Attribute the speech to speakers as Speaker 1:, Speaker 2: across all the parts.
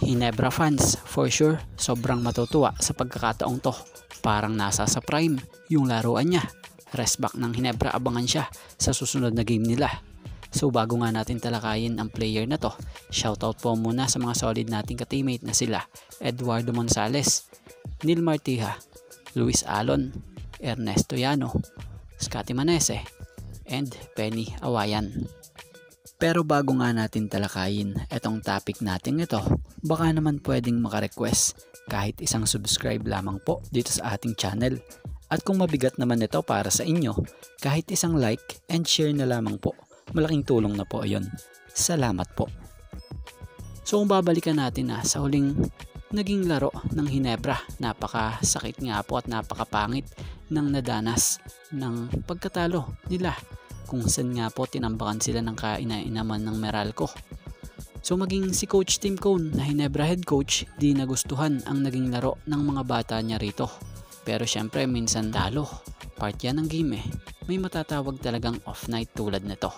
Speaker 1: Ginebra fans, for sure, sobrang matutuwa sa pagkakataong to. Parang nasa sa prime yung laruan niya. Rest back ng Ginebra, abangan siya sa susunod na game nila. So bago nga natin talakayin ang player na to, shoutout po muna sa mga solid nating ka-teammate na sila Eduardo Monsales, Neil Martija, Luis Alon, Ernesto Llano, Scotty Manese, and Penny Awayan. Pero bago nga natin talakayin itong topic natin ito, baka naman pwedeng maka-request kahit isang subscribe lamang po dito sa ating channel. At kung mabigat naman ito para sa inyo, kahit isang like and share na lamang po, malaking tulong na po ayon. Salamat po. So kung babalikan natin sa huling naging laro ng Ginebra, napakasakit nga po at napakapangit ng nadanas ng pagkatalo nila, kung saan nga po tinambakan sila ng kaina-inaman ng Meralco. So maging si Coach Tim Cone na Ginebra head coach, di nagustuhan ang naging laro ng mga bata niya rito. Pero syempre minsan talo, part yan ng game may matatawag talagang off night tulad nito.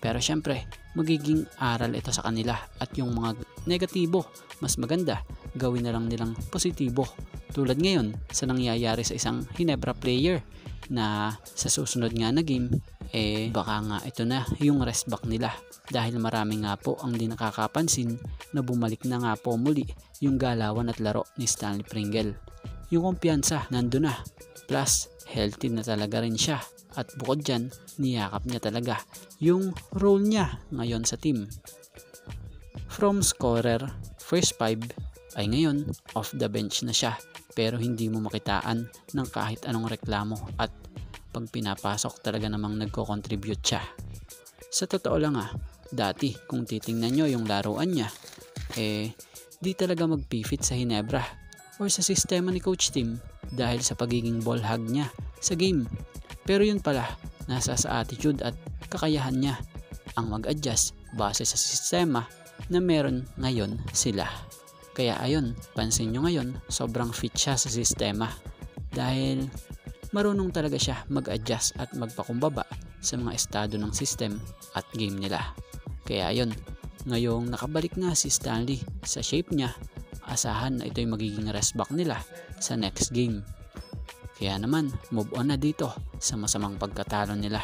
Speaker 1: Pero syempre magiging aral ito sa kanila, at yung mga negatibo mas maganda gawin na lang nilang positibo. Tulad ngayon sa nangyayari sa isang Ginebra player na sa susunod nga na game, baka nga ito na yung rest back nila, dahil marami nga po ang di nakakapansin na bumalik na nga po muli yung galawan at laro ni Stanley Pringle. Yung kumpiyansa nandun na, plus healthy na talaga rin siya, at bukod dyan niyakap niya talaga yung role niya ngayon sa team. From scorer, first 5 ay ngayon off the bench na siya, pero hindi mo makitaan ng kahit anong reklamo, at pag pinapasok talaga namang nagko-contribute siya. Sa totoo lang dati kung titingnan nyo yung laruan niya, di talaga mag-fit sa Ginebra or sa sistema ni Coach Tim dahil sa pagiging ball hog niya sa game. Pero yun pala, nasa sa attitude at kakayahan niya ang mag-adjust base sa sistema na meron ngayon sila. Kaya ayun, pansin nyo ngayon, sobrang fit siya sa sistema dahil marunong talaga siya mag-adjust at magpakumbaba sa mga estado ng system at game nila. Kaya ayun, ngayong nakabalik na si Stanley sa shape niya, asahan na ito'y magiging rest back nila sa next game. Kaya naman, move on na dito sa masamang pagkatalo nila.